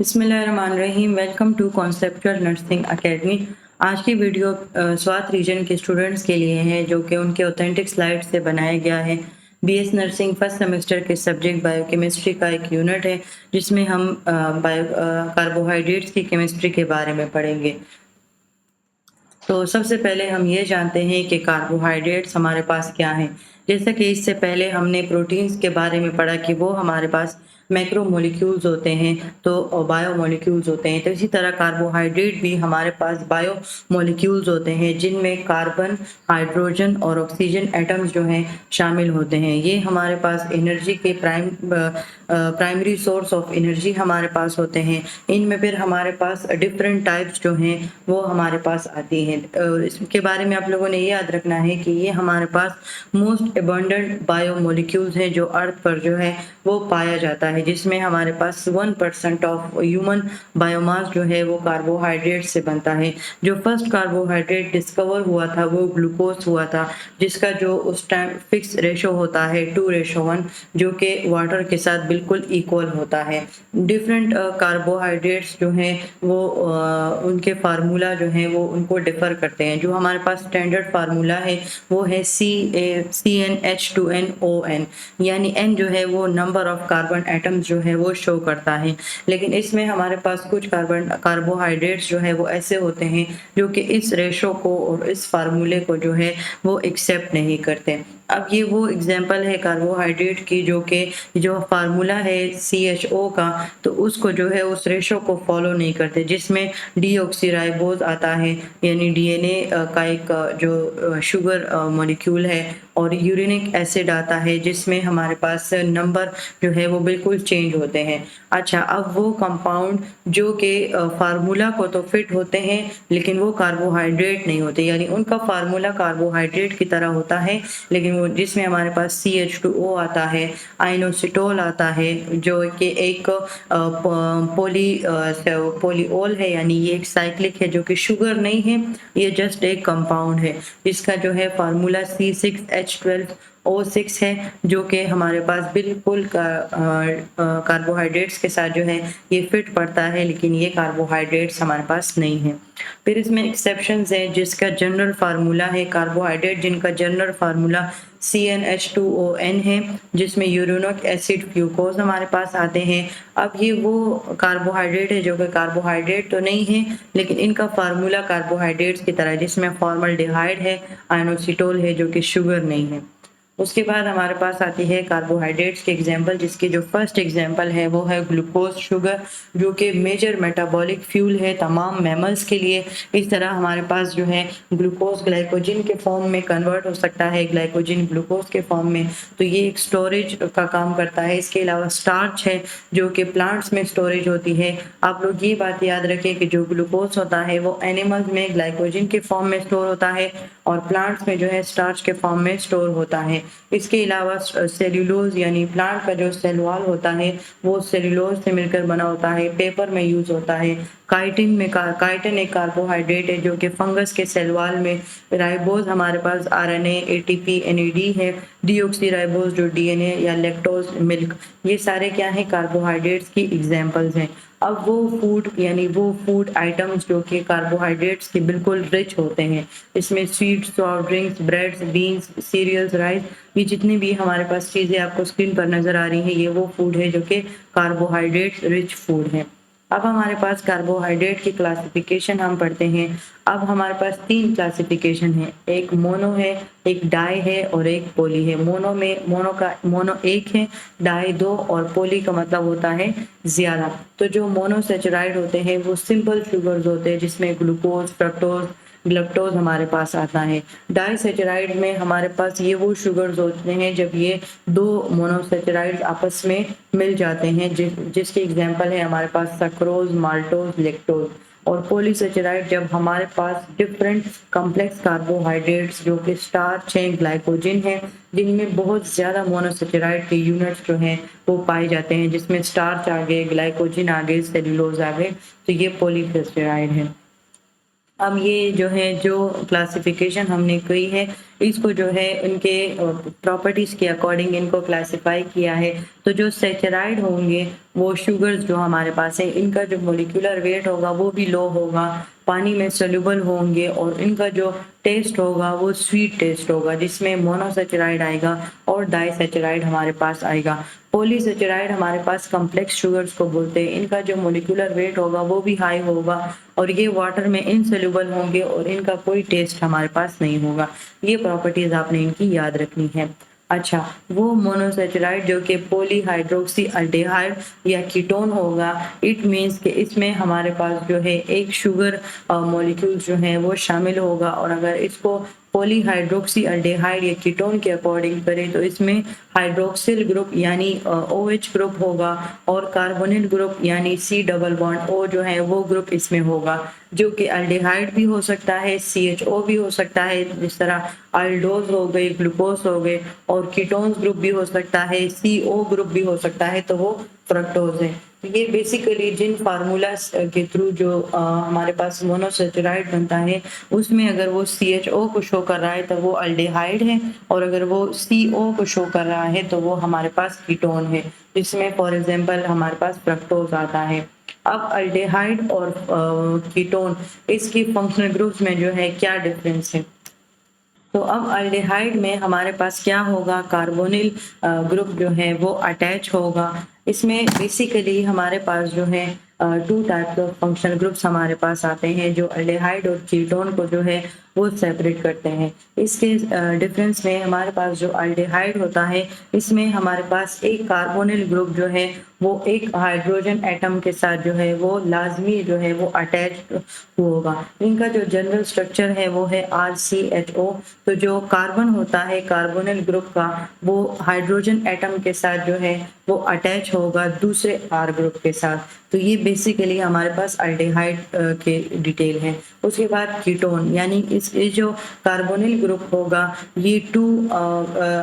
बिस्मिल्लाहिर्रहमानिर्रहीम। Welcome to conceptual nursing academy. आज की वीडियो स्वात रीजन के स्टूडेंट्स के लिए है, जो कि उनके ऑथेंटिक स्लाइड से बनाया गया है। बीएस नर्सिंग फर्स्ट सेमेस्टर के सब्जेक्ट बायोकेमिस्ट्री का एक यूनिट है, जिसमें हम कार्बोहाइड्रेट्स की केमिस्ट्री के बारे में पढ़ेंगे। तो सबसे पहले हम ये जानते हैं कि कार्बोहाइड्रेट्स हमारे पास क्या हैं। जैसा कि इससे पहले हमने प्रोटीन्स के बारे में पढ़ा कि वो हमारे पास मैक्रोमोलिक्यूल्स होते हैं, तो बायोमोलिक्यूल्स होते हैं। तो इसी तरह कार्बोहाइड्रेट भी हमारे पास बायोमोलिक्यूल्स होते हैं, जिनमें कार्बन, हाइड्रोजन और ऑक्सीजन एटम्स जो हैं शामिल होते हैं। ये हमारे पास एनर्जी के प्राइमरी सोर्स ऑफ एनर्जी हमारे पास होते हैं। इनमें फिर हमारे पास डिफरेंट टाइप्स जो हैं वो हमारे पास आती हैं। इसके बारे में आप लोगों ने ये याद रखना है कि ये हमारे पास मोस्ट एबंडेंट बायोमोलिक्यूल्स हैं जो अर्थ पर जो है वो पाया जाता है, जिसमें हमारे पास 1% ऑफ ह्यूमन बायोमास जो है वो कार्बोहाइड्रेट से बनता है। जो फर्स्ट कार्बोहाइड्रेट डिस्कवर हुआ था वो ग्लूकोज हुआ था, जिसका जो उस टाइम फिक्स रेशो होता है 2:1, जो कि वाटर के साथ बिल्कुल इक्वल होता है। डिफरेंट कार्बोहाइड्रेट्स जो हैं वो उनके फार्मूला जो है वो उनको डिफर करते हैं। जो हमारे पास स्टैंडर्ड फार्मूला है वो है CnH2nOn, यानी N जो है वो नंबर ऑफ कार्बन एटम्स जो है वो शो करता है। लेकिन इसमें हमारे पास कुछ कार्बोहाइड्रेट्स जो है वो ऐसे होते हैं जो कि इस रेशो को और इस फार्मूले को जो है वो एक्सेप्ट नहीं करते। अब ये वो एग्जांपल है कार्बोहाइड्रेट की, जो कि जो फार्मूला है CHO का, तो उसको जो है उस रेशो को फॉलो नहीं करते, जिसमें डीऑक्सीराइबोज आता है, यानी डीएनए का एक जो शुगर मॉलिक्यूल है, और यूरिनिक एसिड आता है, जिसमें हमारे पास नंबर जो है वो बिल्कुल चेंज होते हैं। अच्छा, अब वो कंपाउंड जो कि फार्मूला को तो फिट होते हैं लेकिन वो कार्बोहाइड्रेट नहीं होते, यानी उनका फार्मूला कार्बोहाइड्रेट की तरह होता है, लेकिन वो जिसमें हमारे पास CH2O आता है, आइनोसिटोल आता है, जो कि एक पोलीओल है, यानी ये एक साइक्लिक है जो कि शुगर नहीं है, ये जस्ट एक कंपाउंड है, जिसका जो है फार्मूला C6H12O6 है, जो कि हमारे पास बिल्कुल कार्बोहाइड्रेट्स के साथ जो है ये फिट पड़ता है, लेकिन ये कार्बोहाइड्रेट्स हमारे पास नहीं है। फिर इसमें एक्सेप्शंस हैं, जिसका जनरल फार्मूला है कार्बोहाइड्रेट जिनका जनरल फार्मूला CnH2ON है, जिसमें यूरिनिक एसिड, ग्लूकोज हमारे पास आते हैं। अब ये वो कार्बोहाइड्रेट है जो कि कार्बोहाइड्रेट तो नहीं है, लेकिन इनका फार्मूला कार्बोहाइड्रेट्स की तरह है, जिसमें फॉर्मल्डिहाइड है, आइनोसिटोल है, जो कि शुगर नहीं है। उसके बाद हमारे पास आती है कार्बोहाइड्रेट्स के एग्जाम्पल, जिसकी जो फर्स्ट एग्जाम्पल है वो है ग्लूकोज, शुगर, जो कि मेजर मेटाबॉलिक फ्यूल है तमाम मैमल्स के लिए। इस तरह हमारे पास जो है ग्लूकोज ग्लाइकोजिन के फॉर्म में कन्वर्ट हो सकता है, ग्लाइकोजिन ग्लूकोज के फॉर्म में, तो ये एक स्टोरेज का काम करता है। इसके अलावा स्टार्च है जो कि प्लांट्स में स्टोरेज होती है। आप लोग ये बात याद रखें कि जो ग्लूकोज होता है वो एनिमल्स में ग्लाइकोजिन के फॉर्म में स्टोर होता है, और प्लांट्स में जो है स्टार्च के फॉर्म में स्टोर होता है। इसके अलावा सेल्यूलोज, यानी प्लांट का जो सेल वॉल होता है वो सेल्यूलोज से मिलकर बना होता है, पेपर में यूज होता है। काइटिन एक कार्बोहाइड्रेट है जो कि फंगस के सेल वॉल में, राइबोज हमारे पास RNA, ATP, NAD है, डीऑक्सीराइबोज जो DNA या लैक्टोज मिल्क, ये सारे क्या हैं, कार्बोहाइड्रेट्स की एग्जांपल्स हैं। अब वो फूड, यानी वो फूड आइटम्स जो कि कार्बोहाइड्रेट्स के बिल्कुल रिच होते हैं, इसमें sweets, soft drinks, breads, beans, cereals, rice, ये जितनी भी हमारे पास चीज़ें आपको स्क्रीन पर नजर आ रही हैं, ये वो फूड है जो कि कार्बोहाइड्रेट रिच फूड है। अब हमारे पास कार्बोहाइड्रेट की क्लासिफिकेशन हम पढ़ते हैं। अब हमारे पास 3 क्लासिफिकेशन है, एक मोनो है, एक डाई है और एक पोली है। मोनो एक है, डाई 2 और पोली का मतलब होता है ज्यादा। तो जो मोनोसेचुराइड होते हैं वो सिंपल शुगर्स होते हैं, जिसमें ग्लूकोज, फ्रक्टोज, ग्लूकोज हमारे पास आता है। डाइसेचराइड में हमारे पास ये वो शुगर्स होते हैं जब ये 2 मोनोसेचराइड आपस में मिल जाते हैं, जिसके एग्जांपल है हमारे पास सक्रोज, माल्टोज, लेक्टोज। और पॉलीसेचराइड जब हमारे पास डिफरेंट कॉम्प्लेक्स कार्बोहाइड्रेट्स जो कि स्टार्च है, ग्लाइकोजिन है, जिनमें बहुत ज्यादा मोनोसेचराइड के यूनिट्स जो हैं वो पाए जाते हैं, जिसमें स्टार्च आ गए, ग्लाइकोजिन आ गए, सेल्यूलोज आ गए, तो ये पॉलीसेचराइड है। अब ये जो है जो क्लासिफिकेशन हमने की है, इसको जो है उनके प्रॉपर्टीज़ के अकॉर्डिंग इनको क्लासिफाई किया है। तो जो सैचराइड होंगे वो शुगर्स जो हमारे पास है, इनका जो मॉलिक्यूलर वेट होगा वो भी लो होगा, पानी में सोल्यूबल होंगे और इनका जो टेस्ट होगा वो स्वीट टेस्ट होगा, जिसमें मोनोसैचराइड आएगा और डाइसैचराइड हमारे पास आएगा। पॉलीसैचराइड हमारे पास कॉम्प्लेक्स शुगर्स को बोलते हैं, इनका जो मॉलिक्यूलर वेट होगा वो भी हाई होगा और ये वाटर में इनसोल्यूबल होंगे और इनका कोई टेस्ट हमारे पास नहीं होगा। ये प्रॉपर्टीज आपने इनकी याद रखनी है। अच्छा, वो मोनोसैचराइड जो कि पॉलीहाइड्रोक्सी अल्डेहाइड या कीटोन होगा, इट मीन्स कि इसमें हमारे पास जो है एक शुगर मॉलिक्यूल जो है वो शामिल होगा और अगर इसको पॉलीहाइड्रोक्सी अल्डेहाइड या कीटोन के अकॉर्डिंग करें तो इसमें हाइड्रोक्सिल ग्रुप यानी OH ग्रुप होगा और कार्बोनिल ग्रुप यानी C डबल बॉन्ड O जो है वो ग्रुप इसमें होगा, जो कि अल्डेहाइड भी हो सकता है, CHO भी हो सकता है, जिस तरह अल्डोज हो गए, ग्लूकोज हो गए, और कीटोन्स ग्रुप भी हो सकता है, CO ग्रुप भी हो सकता है, तो वो फ्रक्टोज है। तो ये बेसिकली जिन फार्मूलाज के थ्रू जो हमारे पास मोनोसैचराइड बनता है, उसमें अगर वो CHO को शो कर रहा है तो वो अल्डेहाइड है और अगर वो CO को शो कर रहा है तो वो हमारे पास कीटोन है, जिसमें फॉर एग्जांपल हमारे पास फ्रक्टोज आता है। अब अल्डेहाइड और कीटोन, इसकी फंक्शनल ग्रुप्स में जो है क्या डिफरेंस है? तो अब अल्डेहाइड में हमारे पास क्या होगा, कार्बोनिल ग्रुप जो है वो अटैच होगा। इसमें बेसिकली हमारे पास जो है 2 टाइप्स ऑफ फंक्शनल ग्रुप्स हमारे पास आते हैं, जो अल्डेहाइड और कीटोन को जो है वो सेपरेट करते हैं। इसके डिफरेंस में हमारे पास जो अल्डेहाइड होता है, इसमें हमारे पास एक कार्बोनिल ग्रुप जो है वो एक हाइड्रोजन एटम के साथ जो है वो लाजमी जो है वो अटैच होगा। इनका जो जनरल स्ट्रक्चर है वो है RCHO। तो जो कार्बन होता है कार्बोनिल ग्रुप का, वो हाइड्रोजन एटम के साथ जो है वो अटैच होगा दूसरे R ग्रुप के साथ। तो ये बेसिकली हमारे पास अल्डेहाइड के डिटेल है। उसके बाद कीटोन, यानी ये जो कार्बोनिल ग्रुप होगा, ये 2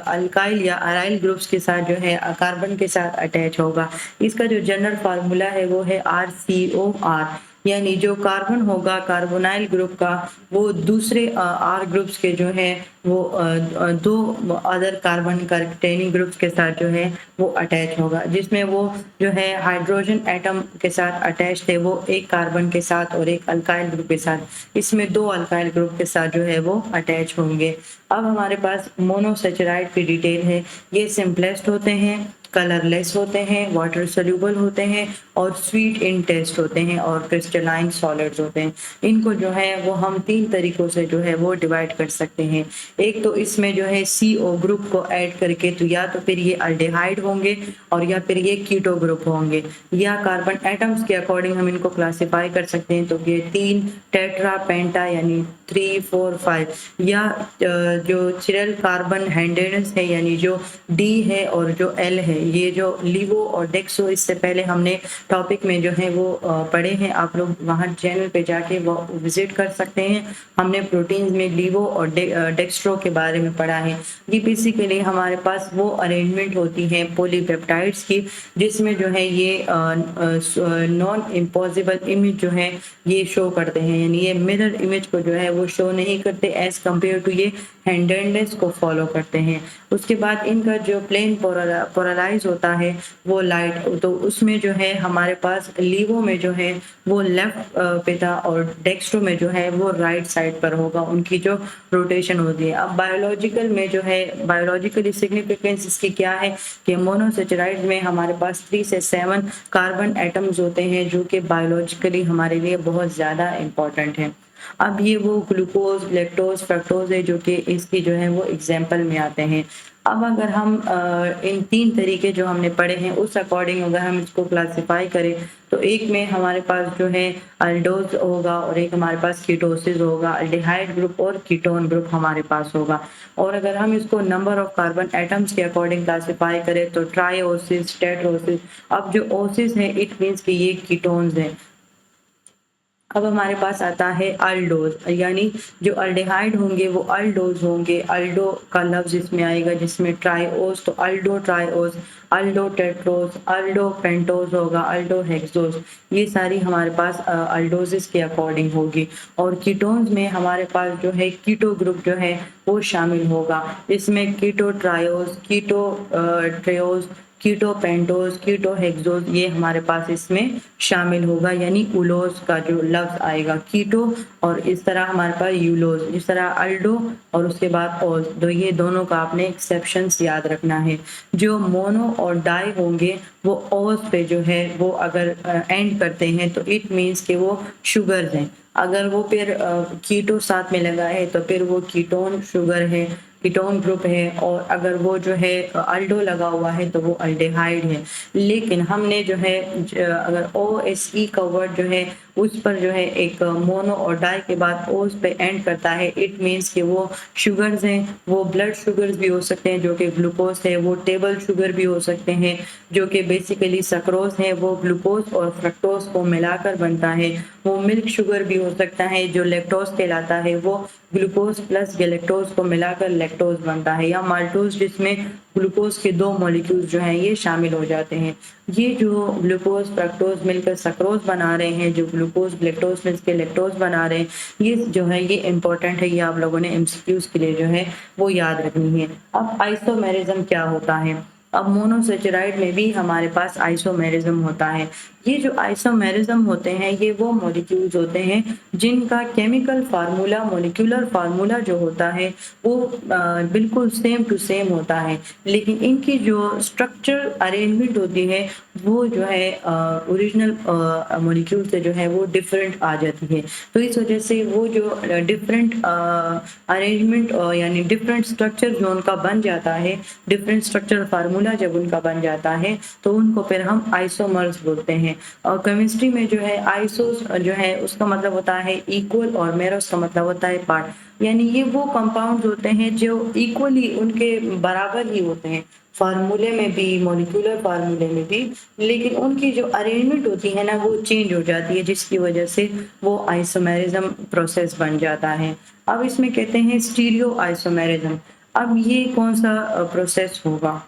अल्काइल या अराइल ग्रुप्स के साथ जो है कार्बन के साथ अटैच होगा। इसका जो जनरल फार्मूला है वो है RCOR, यानी जो कार्बन होगा कार्बोनाइल ग्रुप का, वो दूसरे R ग्रुप्स के जो है वो 2 अदर कार्बन कंटेनिंग ग्रुप्स के साथ जो है वो अटैच होगा, जिसमें वो जो है हाइड्रोजन एटम के साथ अटैच थे, वो एक कार्बन के साथ और एक अल्काइल ग्रुप के साथ, इसमें 2 अल्काइल ग्रुप के साथ जो है वो अटैच होंगे। अब हमारे पास मोनोसैचराइड की डिटेल है। ये सिंपलेस्ट होते हैं, कलरलेस होते हैं, वाटर सोल्यूबल होते हैं और स्वीट इन टेस्ट होते हैं और क्रिस्टलाइन सॉलिड्स होते हैं। इनको जो है वो हम 3 तरीकों से जो है वो डिवाइड कर सकते हैं। एक तो इसमें जो है CO ग्रुप को ऐड करके, तो या तो फिर ये अल्डेहाइड होंगे और या फिर ये कीटो ग्रुप होंगे, या कार्बन एटम्स के अकॉर्डिंग हम इनको क्लासिफाई कर सकते हैं। तो ये 3 टेट्रा पेंटा यानी 3, 4, 5, या जो चिरल कार्बन हैंडेड्स है यानी जो D है और जो L है, ये जो लिवो और डेक्सो, इससे पहले हमने टॉपिक में जो है वो पढ़े हैं, आप लोग वहाँ चैनल पे जाके वो विजिट कर सकते हैं। हमने प्रोटीन्स में लिवो और डेक्स्ट्रो के बारे में पढ़ा है। ये बेसिकली हमारे पास वो अरेंजमेंट होती है पॉलीपेप्टाइड्स की, जिसमें जो है ये नॉन इम्पॉसिबल इमेज जो है ये शो करते हैं, यानी ये मिरर इमेज को जो है वो शो नहीं करते एज कम्पेयर टू ये हैंडेडनेस को फॉलो करते हैं। उसके बाद इनका जो प्लेन पोलराइज होता है वो लाइट, तो उसमें जो है हमारे पास लीवो में जो है वो लेफ्ट पे था और डेक्स्ट्रो में जो है वो राइट साइड पर होगा, उनकी जो रोटेशन होती है। अब बायोलॉजिकल में जो है बायोलॉजिकली सिग्निफिकेंस इसकी क्या है कि मोनोसैचराइड में हमारे पास 3 से 7 कार्बन एटम्स होते हैं, जो कि बायोलॉजिकली हमारे लिए बहुत ज़्यादा इम्पोर्टेंट है। अब ये वो ग्लूकोज, लैक्टोज, फ्रक्टोज है जो कि इसकी जो है वो एग्जाम्पल में आते हैं। अब अगर हम इन 3 तरीके जो हमने पढ़े हैं उस अकॉर्डिंग अगर हम इसको क्लासिफाई करें, तो एक में हमारे पास जो है अल्डोज होगा और एक हमारे पास कीटोसिस होगा, अल्डेहाइड ग्रुप और कीटोन ग्रुप हमारे पास होगा। और अगर हम इसको नंबर ऑफ कार्बन एटम्स के अकॉर्डिंग क्लासिफाई करें तो ट्राइओसिस, टेट्रोसिस। अब जो ओसिस है इट मीन्स कि ये कीटोन्स हैं। अब हमारे पास आता है अल्डोज, यानी जो अल्डेहाइड होंगे वो अल्डोज होंगे। अल्डो का लफ्ज इसमें आएगा जिसमें ट्राइओज, तो अल्डो ट्राइओज, अल्डो टेट्रोज, अल्डो पेंटोज होगा, अल्डो हेक्सोज। ये सारी हमारे पास अल्डोजिस के अकॉर्डिंग होगी। और कीटोन्स में हमारे पास जो है कीटो ग्रुप जो है वो शामिल होगा। इसमें कीटो ट्रायोज, कीटो ट्रेओज, कीटो पेंटोज, कीटो हेक्सोज, ये हमारे पास इसमें शामिल होगा। यानी उलोज का जो लफ्ज आएगा कीटो, और इस तरह हमारे पास यूलोज, इस तरह अल्डो और उसके बाद ओज, तो ये दोनों का आपने एक्सेप्शंस याद रखना है। जो मोनो और डाई होंगे वो ओज पे जो है वो अगर एंड करते हैं तो इट मीन्स कि वो शुगर हैं। अगर वो फिर कीटो साथ में लगा है तो फिर वो कीटोन शुगर है, कीटोन ग्रुप है। और अगर वो जो है अल्डो लगा हुआ है तो वो अल्डेहाइड है। लेकिन हमने जो है अगर ओ एस ई का वर्ड जो है उस पर जो है एक मोनो और डाई के बाद ओस पे एंड करता है, इट मीन्स कि वो शुगर्स हैं। वो ब्लड शुगर्स भी हो सकते हैं जो कि ग्लूकोज है, वो टेबल शुगर भी हो सकते हैं जो कि बेसिकली सक्रोज है, वो ग्लूकोज और फ्रक्टोज को मिलाकर बनता है। वो मिल्क शुगर भी हो सकता है जो लैक्टोज कहलाता है, वो ग्लूकोज प्लस गैलेक्टोज को मिलाकर लैक्टोज बनता है। या माल्टोज जिसमें ग्लूकोज के दो मॉलिक्यूल्स जो हैं ये शामिल हो जाते हैं। ये जो ग्लूकोज फ्रक्टोज मिलकर सक्रोज बना रहे हैं, जो ग्लूकोज ग्लैक्टोज मिलकर लैक्टोज बना रहे हैं, ये जो है ये इंपॉर्टेंट है। ये आप लोगों ने एमसीक्यूज के लिए जो है वो याद रखनी है। अब आइसोमेरिज्म क्या होता है? अब मोनोसेचराइड में भी हमारे पास आइसोमेरिज्म होता है। ये जो आइसोमेरिज्म होते हैं ये वो मॉलिक्यूल्स होते हैं जिनका केमिकल फार्मूला, मॉलिक्यूलर फार्मूला जो होता है वो बिल्कुल सेम टू सेम होता है, लेकिन इनकी जो स्ट्रक्चर अरेंजमेंट होती है वो जो है ओरिजिनल मॉलिक्यूल से जो है वो डिफरेंट आ जाती है। तो इस वजह से वो जो डिफरेंट अरेंजमेंट यानी डिफरेंट स्ट्रक्चर जो उनका बन जाता है, डिफरेंट स्ट्रक्चर फार्मूला जब उनका बन जाता है तो उनको फिर हम आइसोमर्स बोलते हैं। और केमिस्ट्री में जो है आइसोस जो है उसका मतलब होता है इक्वल और मेरोस का मतलब होता है पार्ट। यानी ये वो कंपाउंड्स होते हैं जो इक्वली उनके बराबर ही होते हैं फार्मूले में भी, मॉलिक्यूलर फार्मूले में भी, लेकिन उनकी जो अरेंजमेंट होती है ना वो चेंज हो जाती है जिसकी वजह से वो आइसोमेरिज्म प्रोसेस बन जाता है। अब इसमें कहते हैं स्टीरियो आइसोमेरिज्म। अब ये कौन सा प्रोसेस होगा?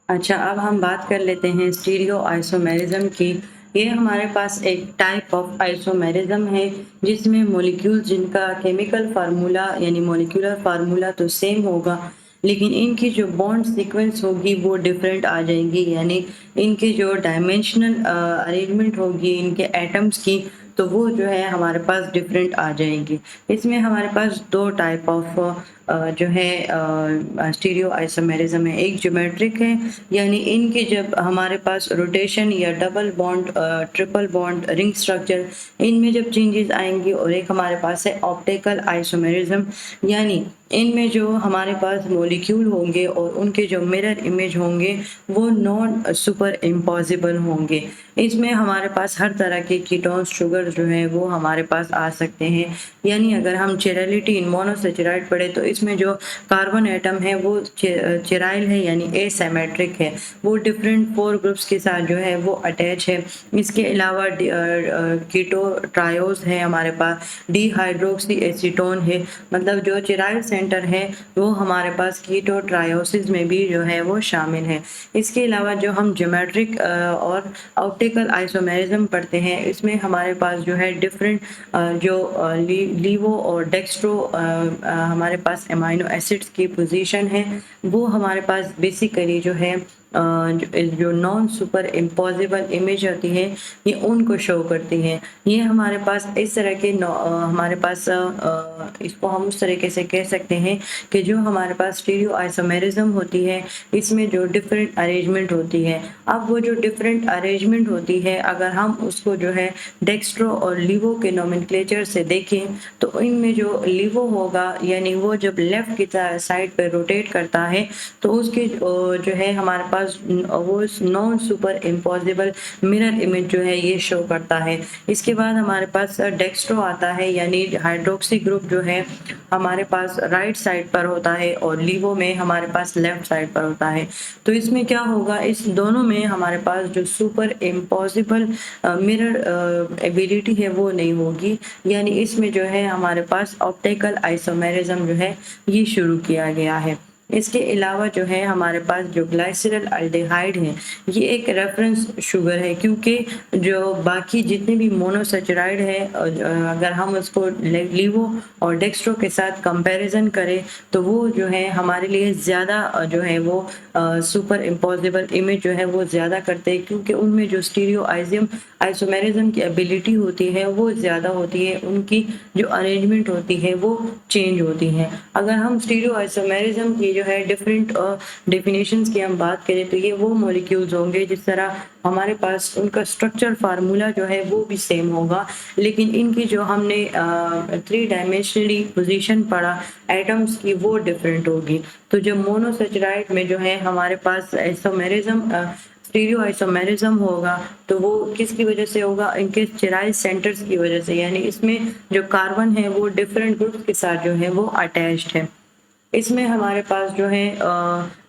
अच्छा, अब हम बात कर लेते हैं स्टीरियो आइसोमेरिज्म की। ये हमारे पास एक टाइप ऑफ आइसोमेरिज्म है जिसमें मॉलिक्यूल जिनका केमिकल फार्मूला यानी मॉलिक्यूलर फार्मूला तो सेम होगा, लेकिन इनकी जो बॉन्ड सीक्वेंस होगी वो डिफरेंट आ जाएंगी। यानी इनकी जो डायमेंशनल अरेंजमेंट होगी इनके एटम्स की, तो वो जो है हमारे पास डिफरेंट आ जाएंगी। इसमें हमारे पास दो टाइप ऑफ जो है स्टीरियो आइसोमेरिज्म है। एक ज्योमेट्रिक है, यानी इनकी जब हमारे पास रोटेशन या double bond, triple bond, ring structure, इनमें जब चेंजेस आएंगी। और एक हमारे पास है ऑप्टिकल आइसोमेरिज्म, यानी इनमें जो हमारे पास मॉलिक्यूल होंगे और उनके जो मिरर इमेज होंगे वो नॉन सुपर इम्पॉसिबल होंगे। इसमें हमारे पास हर तरह के कीटोन्स, शुगर जो है वो हमारे पास आ सकते हैं। यानी अगर हम चिरैलिटी इन मोनोसेचराइड पढ़े तो इसमें जो कार्बन एटम है वो चिराइल है यानी एसिमेट्रिक है, वो डिफरेंट 4 ग्रुप्स के साथ जो है वो अटैच है। इसके अलावा कीटो ट्रायोस है हमारे पास, डिहाइड्रोक्सी एसीटोन है, मतलब जो चिराइल सेंटर है वो हमारे पास कीटो ट्रायोसिस में भी जो है वो शामिल है। इसके अलावा जो हम ज्योमेट्रिक और ऑप्टिकल आइसोमेरिज्म पढ़ते हैं इसमें हमारे पास जो है डिफरेंट जो लीवो और डेक्स्ट्रो हमारे पास अमाइनो एसिड्स की पोजीशन है वो हमारे पास बेसिकली जो है जो नॉन सुपर इम्पॉसिबल इमेज होती है ये उनको शो करती है। ये हमारे पास इस तरह के हमारे पास इसको हम उस तरीके से कह सकते हैं कि जो हमारे पास स्टीरियो आइसोमेरिज्म होती है इसमें जो डिफरेंट अरेंजमेंट होती है। अब वो जो डिफरेंट अरेंजमेंट होती है अगर हम उसको जो है डेक्स्ट्रो और लीवो के नोमेनक्लेचर से देखें तो इनमें जो लीवो होगा यानी वो जब लेफ्ट की साइड पे रोटेट करता है तो उसके जो है हमारे पास पास वो non super impossible mirror image जो है ये शो करता है। इसके बाद हमारे पास डेक्स्ट्रो आता है, यानी हाइड्रोक्सी ग्रुप जो है हमारे पास राइट साइड पर होता है और लीवो में हमारे पास लेफ्ट साइड पर होता है। तो इसमें क्या होगा, इस दोनों में हमारे पास जो सुपर इम्पॉसिबल मिरर एबिलिटी है वो नहीं होगी, यानी इसमें जो है हमारे पास ऑप्टिकल आइसोमेरिज्म जो है ये शुरू किया गया है। इसके अलावा जो है हमारे पास जो ग्लाइसरल अल्डिहाइड है ये एक रेफरेंस शुगर है, क्योंकि जो बाकी जितने भी मोनोसेचराइड है अगर हम उसको लीवो और डेक्स्ट्रो के साथ कंपैरिजन करें तो वो जो है हमारे लिए ज़्यादा जो है वो सुपर इम्पॉसिबल इमेज जो है वो ज़्यादा करते हैं, क्योंकि उनमें जो स्टीरियो आइसोमेरिज्म की एबिलिटी होती है वो ज़्यादा होती है, उनकी जो अरेंजमेंट होती है वो चेंज होती है। अगर हम स्टीरियो आइसोमेरिज्म की जो है डिफरेंट डेफिनेशंस की हम बात करें तो ये वो मॉलिक्यूल्स होंगे जिस तरह हमारे पास उनका स्ट्रक्चर फार्मूला जो है वो भी सेम होगा, लेकिन इनकी जो हमने 3 डायमेंशनली पोजीशन पढ़ा एटम्स की वो डिफरेंट होगी। तो जो मोनोसेचराइड में जो है हमारे पास आइसोमेरिज्म स्टीरियो आइसोमेरिज्म होगा तो वो किसकी वजह से होगा, इनके चिराइल सेंटर्स की वजह से, यानी इसमें जो कार्बन है वो डिफरेंट ग्रुप्स के साथ जो है वो अटैच्ड है। इसमें हमारे पास जो है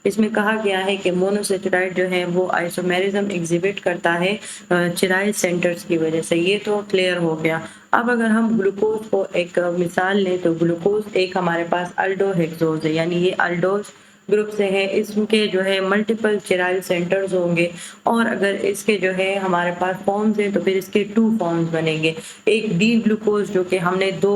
इसमें कहा गया है कि मोनोसेचराइड जो है वो आइसोमेरिज्म एग्जिबिट करता है चिराइल सेंटर्स की वजह से। ये तो क्लियर हो गया। अब अगर हम ग्लूकोज को एक मिसाल लें तो ग्लूकोज एक हमारे पास अल्डोहेक्सोज है, यानी ये अल्डोज ग्रुप से है, इसके जो है मल्टीपल चिराइल सेंटर्स होंगे और अगर इसके जो है हमारे पास फॉर्म्स हैं तो फिर इसके 2 फॉर्म्स बनेंगे। एक डी ग्लूकोज जो कि हमने 2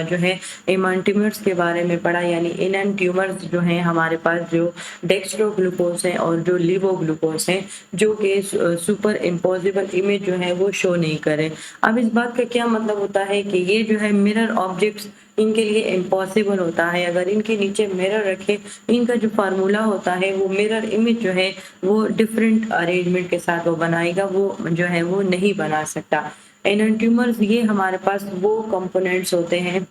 जो है एमांटिमर्स के बारे में पढ़ा, यानी एनैंटिमर्स जो हैं हमारे पास जो डेक्स्ट्रो ग्लूकोज हैं और जो लीवो ग्लूकोज हैं जो कि सुपर इम्पॉसिबल इमेज जो है वो शो नहीं करे। अब इस बात का क्या मतलब होता है कि ये जो है मिरर ऑब्जेक्ट्स इनके लिए इम्पॉसिबल होता है। अगर इनके नीचे मिरर रखे, इनका जो फार्मूला होता है वो मिरर इमेज जो है वो डिफरेंट अरेंजमेंट के साथ वो बनाएगा, वो जो है वो नहीं बना सकता। एनांटिमर्स ये हमारे पास वो कंपोनेंट्स होते हैं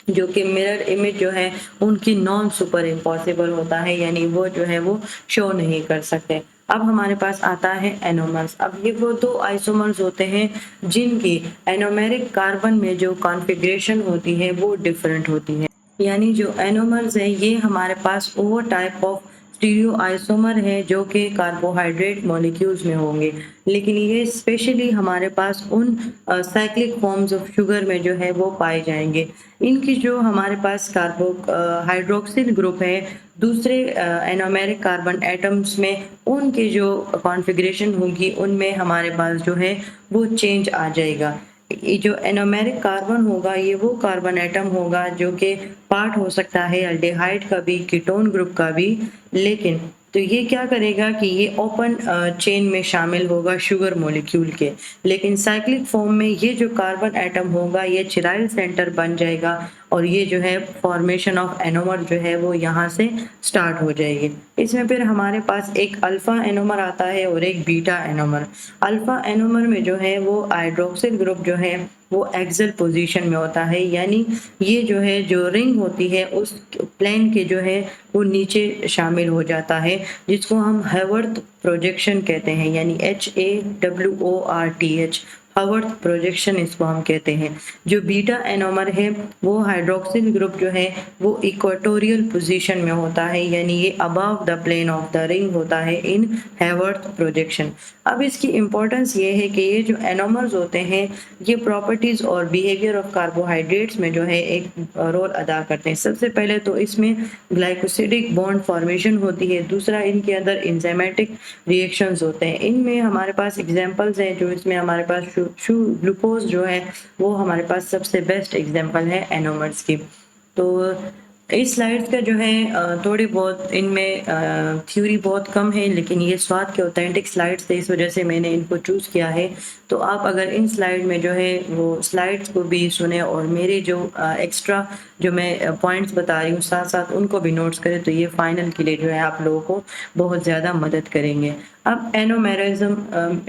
जो कि मिरर इमेज जो है उनकी नॉन सुपर इम्पॉसिबल होता है, यानी वो जो है वो शो नहीं कर सकते। अब हमारे पास आता है एनोमर्स। अब ये वो 2 आइसोमर्स होते हैं जिनकी एनोमेरिक कार्बन में जो कॉन्फ़िगरेशन होती है वो डिफरेंट होती है, यानी जो एनोमर्स है ये हमारे पास वो टाइप ऑफ स्टीरियो आइसोमर है जो कि कार्बोहाइड्रेट मॉलिक्यूल्स में होंगे, लेकिन ये स्पेशली हमारे पास उन साइक्लिक फॉर्म्स ऑफ शुगर में जो है वो पाए जाएंगे। इनकी जो हमारे पास कार्बो हाइड्रोक्सिल ग्रुप है दूसरे एनोमेरिक कार्बन एटम्स में, उनकी जो कॉन्फ़िगरेशन होगी उनमें हमारे पास जो है वो चेंज आ जाएगा। ये जो एनोमेरिक कार्बन होगा ये वो कार्बन एटम होगा जो कि पार्ट हो सकता है अल्डिहाइड का भी, कीटोन ग्रुप का भी, लेकिन तो ये क्या करेगा कि ये ओपन चेन में शामिल होगा शुगर मॉलिक्यूल के, लेकिन साइक्लिक फॉर्म में ये जो कार्बन एटम होगा ये चिराइल सेंटर बन जाएगा और ये जो है फॉर्मेशन ऑफ एनोमर जो है वो यहाँ से स्टार्ट हो जाएगी। इसमें फिर हमारे पास एक अल्फा एनोमर आता है और एक बीटा एनोमर। अल्फा एनोमर में जो है वो हाइड्रोक्सिल ग्रुप जो है वो एक्सल पोजीशन में होता है, यानी ये जो है जो रिंग होती है उस प्लेन के जो है वो नीचे शामिल हो जाता है, जिसको हम हैवर्थ प्रोजेक्शन कहते हैं, यानी HAWORTH हावर्थ प्रोजेक्शन इसको हम कहते हैं। जो बीटा एनोमर है वो हाइड्रोक्सिल ग्रुप जो है वो इक्वेटोरियल पोजीशन में होता है, यानी ये above the plane of the ring होता है इन हैवर्थ प्रोजेक्शन। अब इसकी इम्पोर्टेंस ये है कि ये जो एनोमर्स होते हैं ये प्रॉपर्टीज और बिहेवियर ऑफ कार्बोहाइड्रेट्स में जो है एक रोल अदा करते हैं। सबसे पहले तो इसमें ग्लाइकोसिडिक बॉन्ड फॉर्मेशन होती है, दूसरा इनके अंदर इंजाइमेटिक रिएक्शंस होते हैं। इनमें हमारे पास एग्जांपल्स हैं जो इसमें हमारे पास ग्लूकोज जो है वो हमारे पास सबसे बेस्ट एग्जांपल है एनोमर्स की। तो इस स्लाइड्स का जो है थोड़ी बहुत इनमें थ्योरी बहुत कम है, लेकिन ये स्वाद के ऑथेंटिक स्लाइड्स थे इस वजह से मैंने इनको चूज़ किया है। तो आप अगर इन स्लाइड में जो है वो स्लाइड्स को भी सुने और मेरे जो एक्स्ट्रा जो मैं पॉइंट्स बता रही हूँ साथ साथ उनको भी नोट्स करें तो ये फाइनल के लिए जो है आप लोगों को बहुत ज़्यादा मदद करेंगे। अब एनोमेरिज्म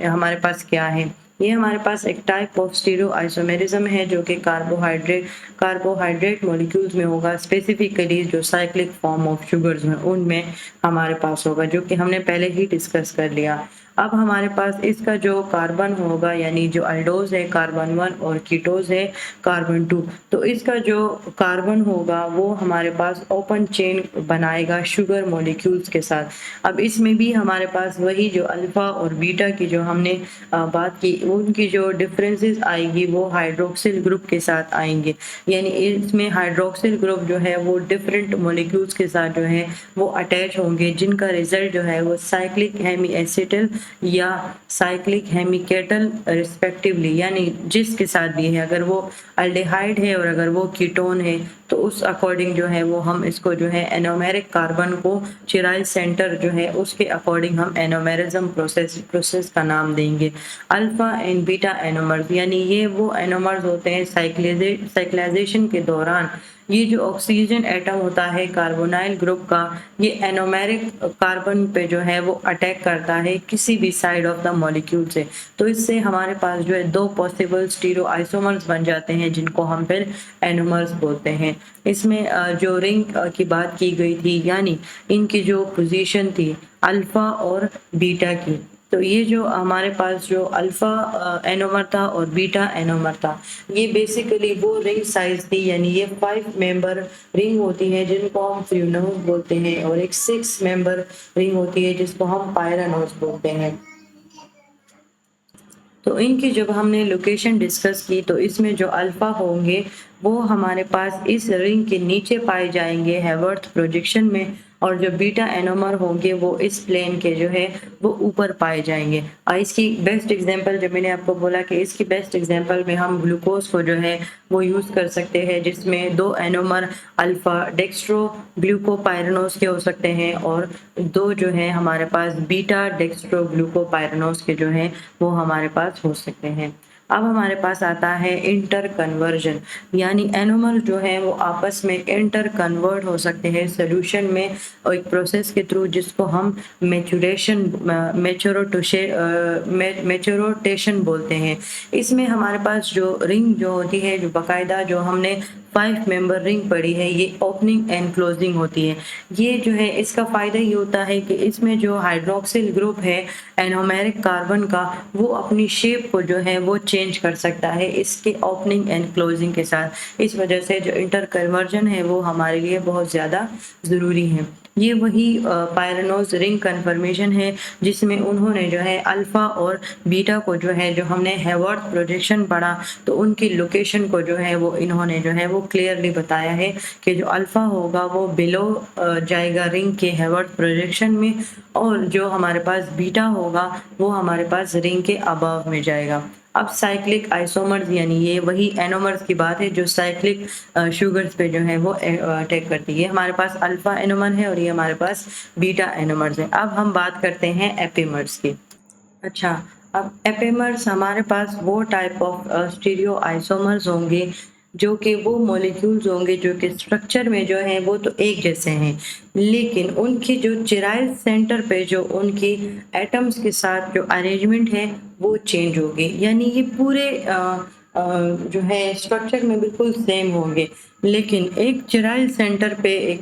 हमारे पास क्या है, ये हमारे पास एक टाइप ऑफ स्टीरियो आइसोमेरिज्म है जो कि कार्बोहाइड्रेट मॉलिक्यूल्स में होगा, स्पेसिफिकली जो साइक्लिक फॉर्म ऑफ शुगर्स हैं उनमें हमारे पास होगा, जो कि हमने पहले ही डिस्कस कर लिया। अब हमारे पास इसका जो कार्बन होगा, यानी जो अल्डोज है कार्बन 1 और कीटोज है कार्बन 2, तो इसका जो कार्बन होगा वो हमारे पास ओपन चेन बनाएगा शुगर मॉलिक्यूल्स के साथ। अब इसमें भी हमारे पास वही जो अल्फा और बीटा की जो हमने बात की, उनकी जो डिफरेंसेस आएगी वो हाइड्रोक्सिल ग्रुप के साथ आएंगे, यानी इसमें हाइड्रोक्सिल ग्रुप जो है वो डिफरेंट मॉलिक्यूल्स के साथ जो है वो अटैच होंगे, जिनका रिजल्ट जो है वो साइक्लिक हेमी एसिटल या साइक्लिक हेमिकेटल रिस्पेक्टिवली, यानी जिसके साथ भी है, अगर वो अल्डिहाइड है और अगर वो कीटोन है तो उस अकॉर्डिंग जो है वो हम इसको जो है एनोमेरिक कार्बन को चिराइल सेंटर जो है उसके अकॉर्डिंग हम एनोमेरिज्म प्रोसेस का नाम देंगे। अल्फा एंड बीटा एनोमर्स, यानी ये वो एनोमर्स होते हैं साइक्लाइजेशन के दौरान ये जो ऑक्सीजन एटम होता है कार्बोनाइल ग्रुप का, ये एनोमेरिक कार्बन पे जो है वो अटैक करता है किसी भी साइड ऑफ द मॉलिक्यूल से, तो इससे हमारे पास जो है दो पॉसिबल स्टीरियो आइसोमर्स बन जाते हैं जिनको हम फिर एनोमर्स बोलते हैं। इसमें जो रिंग की बात की गई थी, यानी इनकी जो पोजीशन थी अल्फा और बीटा की, तो ये जो हमारे पास जो अल्फा एनोमर था और बीटा एनोमर था, ये बेसिकली वो रिंग साइज थी, यानी ये 5 मेंबर रिंग होती है जिनको हम फ्यूनोस बोलते हैं, और एक 6 मेंबर रिंग होती है जिसको हम पायरानोस बोलते हैं। तो इनकी जब हमने लोकेशन डिस्कस की तो इसमें जो अल्फा होंगे वो हमारे पास इस रिंग के नीचे पाए जाएंगे हेवर्थ प्रोजेक्शन में, और जो बीटा एनोमर होंगे वो इस प्लेन के जो है वो ऊपर पाए जाएंगे। और इसकी बेस्ट एग्जांपल जो मैंने आपको बोला कि इसकी बेस्ट एग्जांपल में हम ग्लूकोज को जो है वो यूज़ कर सकते हैं, जिसमें 2 एनोमर अल्फा डेक्स्ट्रो ग्लूकोपायरानोस के हो सकते हैं और 2 जो है हमारे पास बीटा डेक्स्ट्रो ग्लूकोपायरानोस के जो है वो हमारे पास हो सकते हैं। अब हमारे पास आता है इंटर कन्वर्जन, यानी एनोमर जो है वो आपस में इंटर कन्वर्ट हो सकते हैं सोल्यूशन में और एक प्रोसेस के थ्रू जिसको हम मैच्योरेशन बोलते हैं। इसमें हमारे पास जो रिंग जो होती है, जो बाकायदा जो हमने 5 मेंबर रिंग पड़ी है, ये ओपनिंग एंड क्लोजिंग होती है। ये जो है इसका फ़ायदा ये होता है कि इसमें जो हाइड्रोक्सिल ग्रुप है एनोमेरिक कार्बन का, वो अपनी शेप को जो है वो चेंज कर सकता है इसके ओपनिंग एंड क्लोजिंग के साथ। इस वजह से जो इंटर कन्वर्जन है वो हमारे लिए बहुत ज़्यादा ज़रूरी है। ये वही पायरानोस रिंग कन्फर्मेशन है जिसमें उन्होंने जो है अल्फा और बीटा को जो है, जो हमने हेवर्थ प्रोजेक्शन पढ़ा तो उनकी लोकेशन को जो है वो इन्होंने जो है वो क्लियरली बताया है कि जो अल्फा होगा वो बिलो जाएगा रिंग के हेवर्थ प्रोजेक्शन में, और जो हमारे पास बीटा होगा वो हमारे पास रिंग के अबव में जाएगा। अब साइक्लिक आइसोमर्स, यानी ये वही एनोमर्स की बात है जो साइक्लिक शुगर्स पे जो है वो अटैक करती है। हमारे पास अल्फा एनोमर है और ये हमारे पास बीटा एनोमर्स है। अब हम बात करते हैं एपिमर्स की। अच्छा, अब एपिमर्स हमारे पास वो टाइप ऑफ स्टीरियो आइसोमर्स होंगे जो कि वो मॉलिक्यूल्स होंगे जो कि स्ट्रक्चर में जो है वो तो एक जैसे हैं, लेकिन उनकी जो चिराइल सेंटर पे जो उनकी एटम्स के साथ जो अरेंजमेंट है वो चेंज होगी, यानी ये पूरे जो है स्ट्रक्चर में बिल्कुल सेम होंगे, लेकिन एक चिराइल सेंटर पे, एक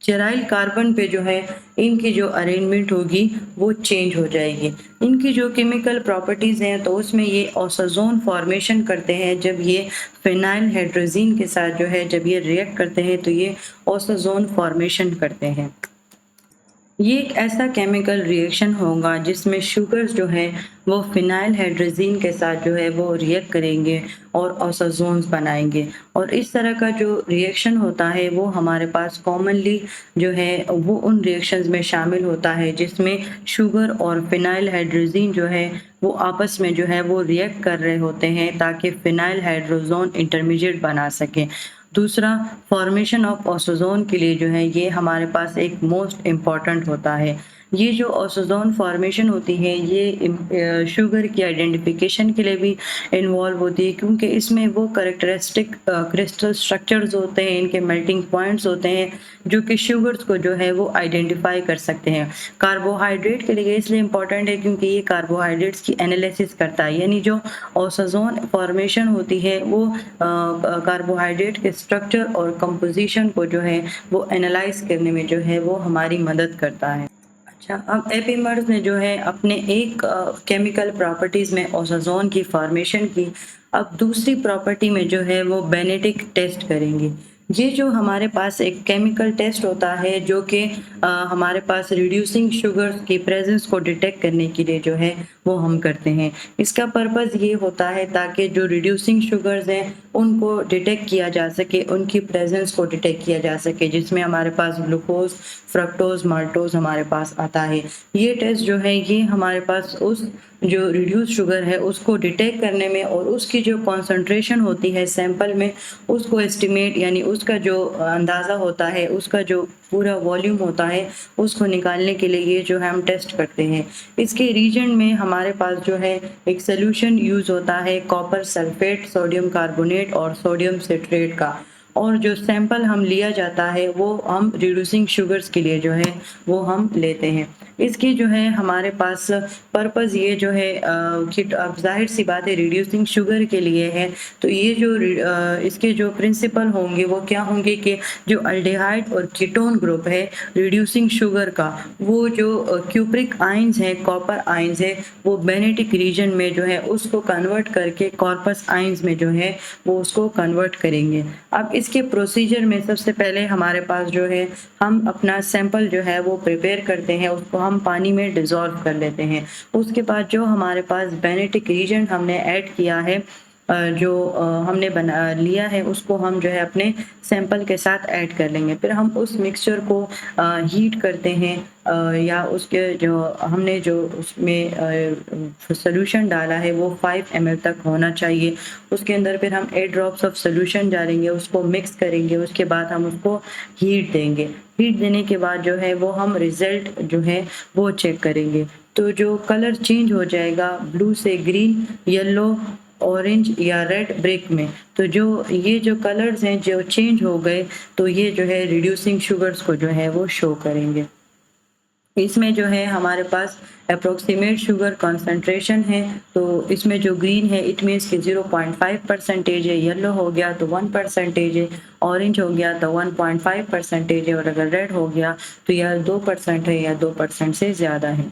चिराइल कार्बन पे जो है इनकी जो अरेंजमेंट होगी वो चेंज हो जाएगी। इनकी जो केमिकल प्रॉपर्टीज़ हैं तो उसमें ये ऑसोजोन फॉर्मेशन करते हैं। जब ये फिनाइल हाइड्रोजीन के साथ जो है जब ये रिएक्ट करते हैं तो ये ऑसोजोन फॉर्मेशन करते हैं। ये एक ऐसा केमिकल रिएक्शन होगा जिसमें शुगर्स जो है वो फिनाइल हाइड्रोजीन के साथ जो है वो रिएक्ट करेंगे और ऑसोजोन्स बनाएंगे, और इस तरह का जो रिएक्शन होता है वो हमारे पास कॉमनली जो है वो उन रिएक्शंस में शामिल होता है जिसमें शुगर और फिनाइल हाइड्रोजीन जो है वो आपस में जो है वो रिएक्ट कर रहे होते हैं ताकि फिनाइल हाइड्रोजोन इंटरमीडिएट बना सकें। दूसरा, फॉर्मेशन ऑफ ऑसोजोन के लिए जो है ये हमारे पास एक मोस्ट इम्पॉर्टेंट होता है। ये जो ऑसोजोन फॉर्मेशन होती है ये शुगर की आइडेंटिफिकेशन के लिए भी इन्वॉल्व होती है, क्योंकि इसमें वो कैरेक्टरिस्टिक क्रिस्टल स्ट्रक्चर्स होते हैं, इनके मेल्टिंग पॉइंट्स होते हैं जो कि शुगर्स को जो है वो आइडेंटिफाई कर सकते हैं। कार्बोहाइड्रेट के लिए इसलिए इम्पोर्टेंट है क्योंकि ये कार्बोहाइड्रेट्स की एनालिसिस करता है, यानी जो ऑसोजोन फॉर्मेशन होती है वो कार्बोहाइड्रेट के स्ट्रक्चर और कंपोजिशन को जो है वो एनालाइज करने में जो है वो हमारी मदद करता है। अच्छा, अब एपिमर्स ने जो है अपने एक केमिकल प्रॉपर्टीज में ओज़ोन की फॉर्मेशन की, अब दूसरी प्रॉपर्टी में जो है वो बेनेडिक्ट टेस्ट करेंगे। ये जो हमारे पास एक केमिकल टेस्ट होता है जो कि हमारे पास रिड्यूसिंग शुगर्स की प्रेजेंस को डिटेक्ट करने के लिए जो है वो हम करते हैं। इसका पर्पस ये होता है ताकि जो रिड्यूसिंग शुगर्स हैं उनको डिटेक्ट किया जा सके, उनकी प्रेजेंस को डिटेक्ट किया जा सके, जिसमें हमारे पास ग्लूकोज, फ्रक्टोज, माल्टोज हमारे पास आता है। ये टेस्ट जो है ये हमारे पास उस जो रिड्यूस शुगर है उसको डिटेक्ट करने में और उसकी जो कॉन्सेंट्रेशन होती है सैंपल में उसको एस्टिमेट यानी उसका जो अंदाज़ा होता है, उसका जो पूरा वॉल्यूम होता है उसको निकालने के लिए ये जो है हम टेस्ट करते हैं। इसके रीजन में हमारे पास जो है एक सोल्यूशन यूज़ होता है कॉपर सल्फेट, सोडियम कार्बोनेट और सोडियम सिट्रेट का, और जो सैंपल हम लिया जाता है वो हम रिड्यूसिंग शुगर्स के लिए जो है वो हम लेते हैं। इसकी जो है हमारे पास पर्पस ये जो है कि अब ज़ाहिर सी बात है रिड्यूसिंग शुगर के लिए है, तो ये जो इसके जो प्रिंसिपल होंगे वो क्या होंगे कि जो अल्डिहाइड और कीटोन ग्रुप है रिड्यूसिंग शुगर का, वो जो क्यूप्रिक आयंस है, कॉपर आयंस है, वो बेनेडिक्ट रीजन में जो है उसको कन्वर्ट करके कॉर्पस आयंस में जो है वो उसको कन्वर्ट करेंगे। अब इसके प्रोसीजर में सबसे पहले हमारे पास जो है हम अपना सैंपल जो है वो प्रिपेयर करते हैं, उसको हम पानी में डिज़ोल्व कर लेते हैं। उसके बाद जो हमारे पास बेनेडिक्ट रीजन हमने ऐड किया है जो हमने बना लिया है उसको हम जो है अपने सैंपल के साथ ऐड कर लेंगे। फिर हम उस मिक्सचर को हीट करते हैं या उसके जो हमने जो उसमें सॉल्यूशन डाला है वो 5 ml तक होना चाहिए। उसके अंदर फिर हम 8 ड्रॉप्स ऑफ सॉल्यूशन डालेंगे, उसको मिक्स करेंगे, उसके बाद हम उसको हीट देंगे। हीट देने के बाद जो है वो हम रिजल्ट जो है वो चेक करेंगे। तो जो कलर चेंज हो जाएगा ब्लू से ग्रीन, येलो, ऑरेंज या रेड ब्रिक में, तो जो ये जो कलर्स हैं जो चेंज हो गए तो ये जो है रिड्यूसिंग शुगर्स को जो है वो शो करेंगे। इसमें जो है हमारे पास अप्रोक्सीमेट शुगर कंसंट्रेशन है, तो इसमें जो ग्रीन है इट मीन्स कि 0.5% है, येलो हो गया तो 1% है, ऑरेंज हो गया तो 1.5% है, और अगर रेड हो गया तो यह 2% है या 2% से ज़्यादा है।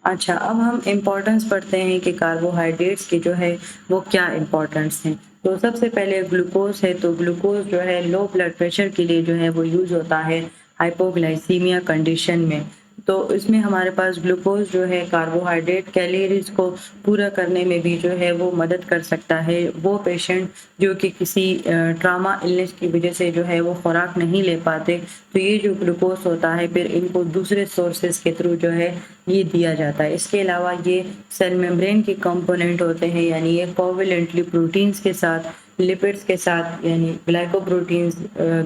अच्छा, अब हम इम्पोर्टेंस पढ़ते हैं कि कार्बोहाइड्रेट्स की जो है वो क्या इम्पोर्टेंस है। तो सबसे पहले ग्लूकोज है, तो ग्लूकोज जो है लो ब्लड प्रेशर के लिए जो है वो यूज़ होता है हाइपोग्लाइसीमिया कंडीशन में। तो इसमें हमारे पास ग्लूकोज जो है कार्बोहाइड्रेट कैलोरीज को पूरा करने में भी जो है वो मदद कर सकता है। वो पेशेंट जो कि किसी ट्रामा इलनेस की वजह से जो है वो खुराक नहीं ले पाते, तो ये जो ग्लूकोज होता है फिर इनको दूसरे सोर्सेज के थ्रू जो है ये दिया जाता है। इसके अलावा ये सेल मेम्ब्रेन के कंपोनेंट होते हैं, यानी ये कोवैलेंटली प्रोटीन्स के साथ, लिपिड्स के साथ, यानी ग्लाइकोप्रोटीन्स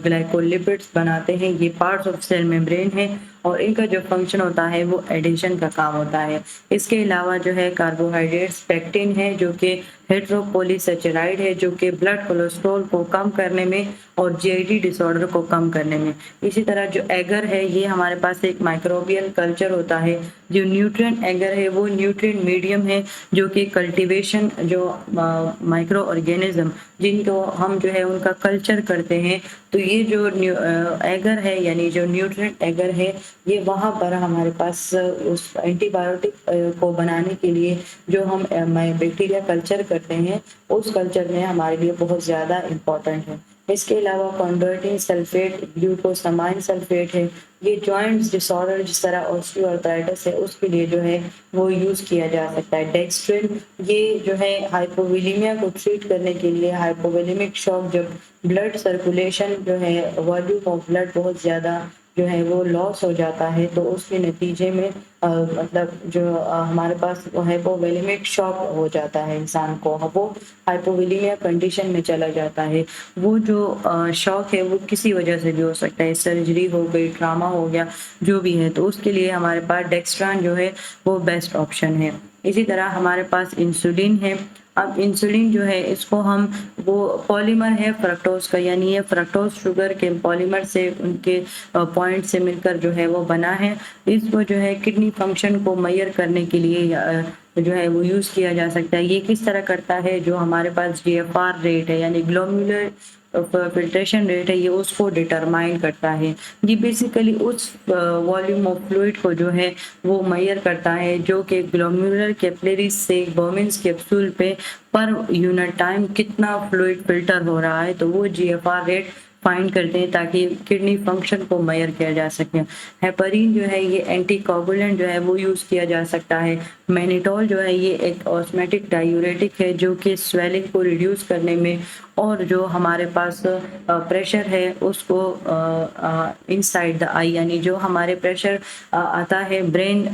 ग्लाइकोलिपिड्स बनाते हैं। ये पार्ट्स ऑफ सेल मेम्ब्रेन है और इनका जो फंक्शन होता है वो एडिशन का काम होता है। इसके अलावा जो है कार्बोहाइड्रेट्स पेक्टिन है जो कि हेट्रोपोलीसेचेराइड है, जो कि ब्लड कोलेस्ट्रॉल को कम करने में और जीआईटी डिसऑर्डर को कम करने में। इसी तरह जो एगर है ये हमारे पास एक माइक्रोबियल कल्चर होता है। जो न्यूट्रिएंट एगर है वो न्यूट्रिएंट मीडियम है जो कि कल्टीवेशन जो माइक्रो ऑर्गेनिज्म जिनको हम जो है उनका कल्चर करते हैं, तो ये जो एगर है यानी जो न्यूट्रिएंट एगर है ये वहाँ पर हमारे पास उस एंटीबायोटिक को बनाने के लिए जो हम बैक्टीरिया कल्चर करते हैं उस कल्चर में हमारे लिए बहुत ज़्यादा इम्पोर्टेंट है। इसके अलावा कॉन्वर्टिंग सल्फेट ग्लूकोसामाइन सल्फेट है, ये जॉइंट्स डिसऑर्डर जिस तरह ऑस्टियोआर्थराइटिस है उसके लिए जो है वो यूज़ किया जा सकता है। डेक्स्ट्रिन ये जो है हाइपोवोलेमिया को ट्रीट करने के लिए, हाइपोवोलेमिक शॉक जब ब्लड सर्कुलेशन जो है वॉल्यूम ऑफ ब्लड बहुत ज़्यादा जो है वो लॉस हो जाता है, तो उसके नतीजे में मतलब जो हमारे पास वो हाइपोवोलेमिक शॉक हो जाता है इंसान को, वो हाइपोवोलेमिया कंडीशन में चला जाता है। वो जो शॉक है वो किसी वजह से भी हो सकता है, सर्जरी हो गई, ट्रॉमा हो गया, जो भी है, तो उसके लिए हमारे पास डेक्स्ट्रान जो है वो बेस्ट ऑप्शन है। इसी तरह हमारे पास इंसुलिन है। अब इंसुलिन जो है इसको हम वो पॉलीमर है फ्रक्टोज का, यानी ये फ्रक्टोज शुगर के पॉलीमर से उनके पॉइंट से मिलकर जो है वो बना है। इसको जो है किडनी फंक्शन को मेजर करने के लिए जो है वो यूज़ किया जा सकता है। ये किस तरह करता है, जो हमारे पास जीएफआर रेट है यानी ग्लोमेरुलर फिल्ट्रेशन रेट है, ये उसको डिटरमाइन करता है। ये बेसिकली उस वॉल्यूम ऑफ फ्लूइड को जो है वो मेजर करता है जो कि ग्लोमेरुलर कैपिलरीज से बोमेन्स कैप्सूल पे पर यूनिट टाइम कितना फ्लूइड फिल्टर हो रहा है, तो वो जीएफआर रेट फाइंड करते हैं ताकि किडनी फंक्शन को मेजर किया जा सके। हेपरिन जो है ये एंटीकोगुलेंट जो है वो यूज़ किया जा सकता है। मैनिटोल जो है ये एक ऑस्मेटिक डायूरेटिक है जो कि स्वेलिंग को रिड्यूस करने में, और जो हमारे पास प्रेशर है उसको इनसाइड द आई, यानी जो हमारे प्रेशर आता है ब्रेन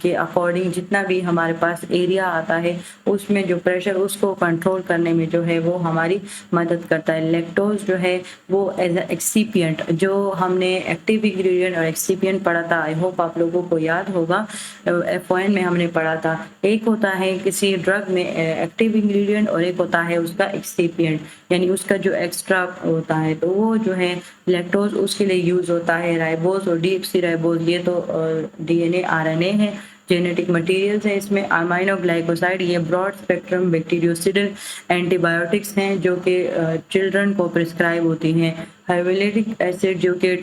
के अकॉर्डिंग, जितना भी हमारे पास एरिया आता है उसमें जो प्रेशर उसको कंट्रोल करने में जो है वो हमारी मदद करता है। लैक्टोज जो है वो एज ए एक्सीपिएंट, जो हमने एक्टिव इंग्रेडिएंट और एक्सीपिएंट पढ़ा था, आई होप आप लोगों को याद होगा, F1 में हमने पढ़ा था। एक होता है किसी ड्रग में एक्टिव इंग्रेडिएंट और एक होता है उसका एक्सीपिएंट, यानी उसका जो एक्स्ट्रा होता है, तो वो जो है लैक्टोज उसके लिए यूज होता है। राइबोज और डीऑक्सी राइबोज ये तो डीएनए आरएनए है, जेनेटिक मटेरियल्स है। इसमें अमाइनो ग्लाइकोसाइड ये ब्रॉड स्पेक्ट्रम बैक्टीरियोसिडल एंटीबायोटिक्स हैं जो कि चिल्ड्रन को प्रिस्क्राइब होती हैं। हाइवेलिक एसिड जो कि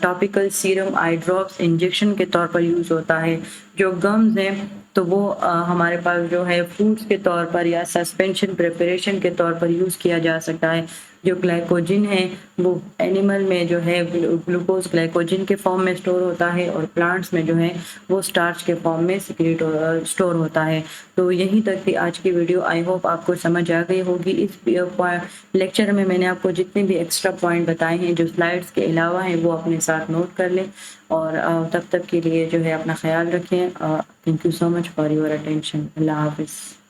topical serum eye drops injection के तौर पर यूज होता है। जो गम्स हैं तो वो हमारे पास जो है फ्रूट्स के तौर पर या सस्पेंशन प्रिपरेशन के तौर पर यूज़ किया जा सकता है। जो ग्लाइकोजिन है वो एनिमल में जो है ग्लूकोज ग्लाइकोजिन के फॉर्म में स्टोर होता है और प्लांट्स में जो है वो स्टार्च के फॉर्म में स्टोर होता है। तो यहीं तक थी आज की वीडियो, आई होप आपको समझ आ गई होगी। इस लेक्चर में मैंने आपको जितने भी एक्स्ट्रा पॉइंट बताए हैं जो स्लाइड्स के अलावा हैं वो अपने साथ नोट कर लें, और तब तक के लिए जो है अपना ख्याल रखें। Thank you so much for your attention. अल्लाह हाफिज़।